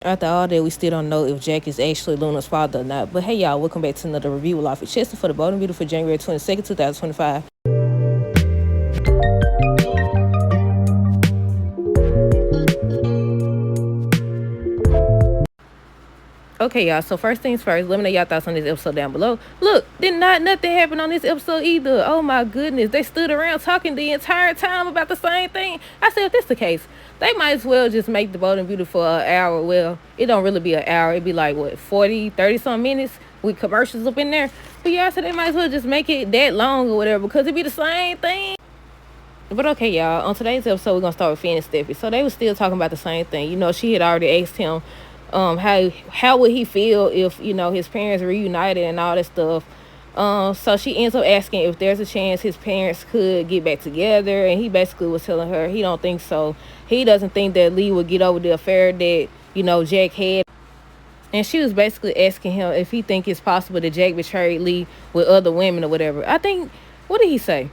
After all that, we still don't know if Jack is actually Luna's father or not. But hey, y'all, welcome back to another review with Life with Chester for the Bold and Beautiful January 22nd, 2025. Okay, y'all, so first things first, let me know y'all thoughts on this episode down below. Look, nothing happen on this episode either. Oh my goodness, they stood around talking the entire time about the same thing. I said, if that's the case, they might as well just make the Bold and Beautiful an hour. Well, it don't really be an hour. It'd be like, what, 40, 30-some minutes with commercials up in there. But yeah, I said they might as well just make it that long or whatever because it'd be the same thing. But okay, y'all, on today's episode, we're going to start with Finn and Steffi. So they were still talking about the same thing. You know, she had already asked him how would he feel if, you know, his parents reunited and all that stuff. So she ends up asking if there's a chance his parents could get back together. And he basically was telling her he don't think so. He doesn't think that Lee would get over the affair that, you know, Jack had. And she was basically asking him if he think it's possible that Jack betrayed Lee with other women or whatever. I think, what did he say?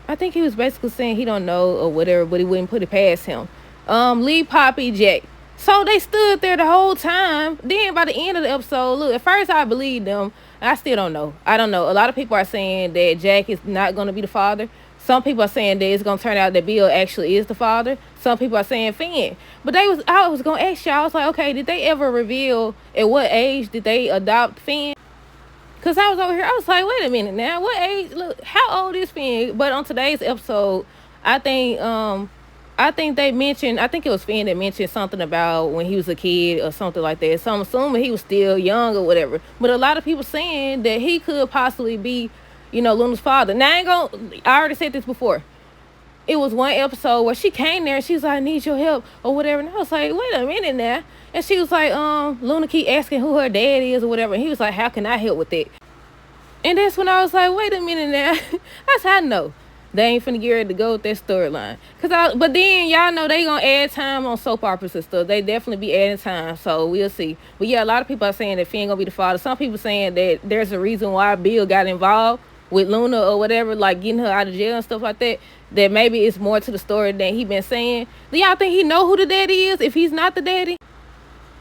I think he was basically saying he don't know or whatever, but he wouldn't put it past him. Lee, Poppy, Jack. So they stood there the whole time. Then by the end of the episode, look, at first I believed them. I still don't know. I don't know. A lot of people are saying that Jack is not going to be the father. Some people are saying that it's going to turn out that Bill actually is the father. Some people are saying Finn. But I was going to ask y'all, I was like, okay, did they ever reveal at what age did they adopt Finn? Because I was over here, I was like, wait a minute now, what age, look, how old is Finn? But on today's episode, I think they mentioned, I think it was Finn that mentioned something about when he was a kid or something like that. So I'm assuming he was still young or whatever. But a lot of people saying that he could possibly be, you know, Luna's father. Now, I already said this before. It was one episode where she came there and she was like, I need your help or whatever. And I was like, wait a minute now. And she was like, Luna keep asking who her dad is or whatever. And he was like, how can I help with that? And that's when I was like, wait a minute now. That's how I know they ain't finna get ready to go with that storyline. But then y'all know they gonna add time on soap operas and stuff. They definitely be adding time, so we'll see. But yeah, a lot of people are saying that Finn gonna be the father. Some people saying that there's a reason why Bill got involved with Luna or whatever, like getting her out of jail and stuff like that. That maybe it's more to the story than he been saying. Do y'all think he know who the daddy is if he's not the daddy?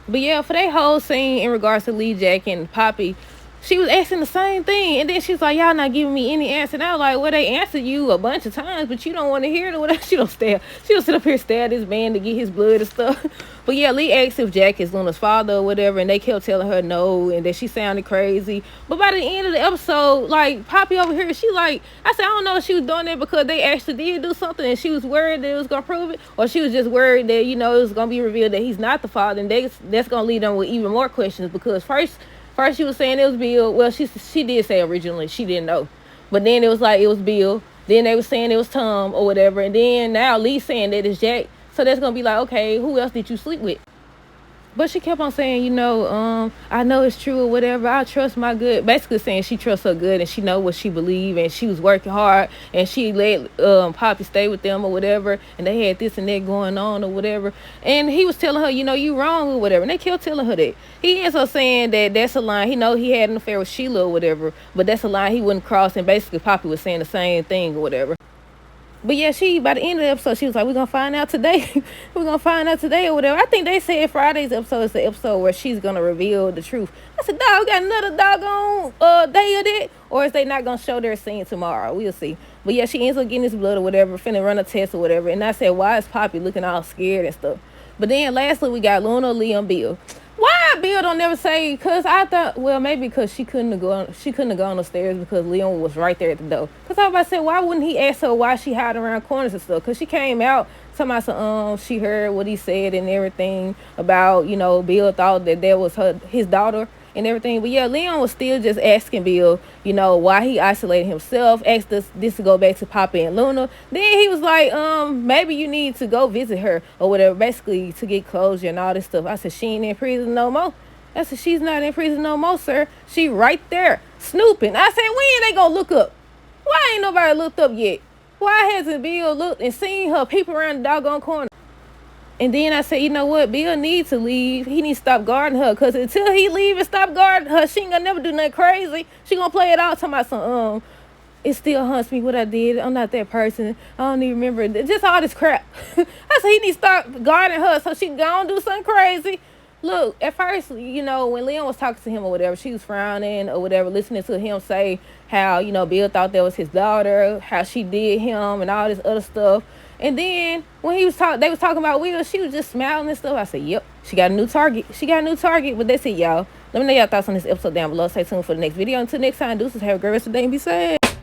But yeah, for that whole scene in regards to Lee, Jack, and Poppy, she was asking the same thing. And then she's like, y'all not giving me any answer. And I was like, well, they answered you a bunch of times, but you don't want to hear it or whatever. She don't sit up here stare at this man to get his blood and stuff. But yeah, Lee asked if Jack is Luna's father or whatever, and they kept telling her no, and that she sounded crazy. But by the end of the episode, like, Poppy over here, she like, I said, I don't know if she was doing that because they actually did do something and she was worried that it was going to prove it, or she was just worried that, you know, it was going to be revealed that he's not the father, and that's going to lead them with even more questions because first she was saying it was Bill. Well, she did say originally she didn't know. But then it was like it was Bill. Then they were saying it was Tom or whatever. And then now Lee's saying that it's Jack. So that's going to be like, okay, who else did you sleep with? But she kept on saying, you know, I know it's true or whatever. I trust my good. Basically saying she trusts her good and she know what she believe and she was working hard and she let Poppy stay with them or whatever. And they had this and that going on or whatever. And he was telling her, you know, you wrong or whatever. And they kept telling her that. He ends up saying that that's a line. He know he had an affair with Sheila or whatever. But that's a line he wouldn't cross. And basically Poppy was saying the same thing or whatever. But yeah, by the end of the episode, she was like, we're going to find out today. We're going to find out today or whatever. I think they said Friday's episode is the episode where she's going to reveal the truth. I said, dog, we got another doggone day of that? Or is they not going to show their scene tomorrow? We'll see. But yeah, she ends up getting this blood or whatever, finna run a test or whatever. And I said, why is Poppy looking all scared and stuff? But then lastly, we got Luna, Lee, and Bill. Why Bill don't never say? Because I thought, well, maybe because she couldn't have gone upstairs because Leon was right there at the door. Because I was about to say, why wouldn't he ask her why she hiding around corners and stuff? Because she came out talking about she heard what he said and everything about, you know, Bill thought that was his daughter and everything. But yeah, Leon was still just asking Bill, you know, why he isolated himself, asked this to go back to Papa and Luna. Then he was like, maybe you need to go visit her or whatever, basically to get closure and all this stuff. I said, she ain't in prison no more. I said, she's not in prison no more, sir. She right there snooping. I said, when they gonna look up? Why ain't nobody looked up yet? Why hasn't Bill looked and seen her peep around the doggone corner? And then I said, you know what? Bill needs to leave. He needs to stop guarding her. Because until he leave and stop guarding her, she ain't going to never do nothing crazy. She going to play it out talking about some, it still haunts me what I did. I'm not that person. I don't even remember. Just all this crap. I said he needs to start guarding her so she can go and do something crazy. look, at first, you know, when Leon was talking to him or whatever, she was frowning or whatever, listening to him say how, you know, Bill thought that was his daughter, how she did him and all this other stuff. And then when they was talking about Will, she was just smiling and stuff. I said, yep, she got a new target. She got a new target. But that's it, y'all. Let me know y'all thoughts on this episode down below. Stay tuned for the next video. Until next time, deuces, have a great rest of the day and be safe.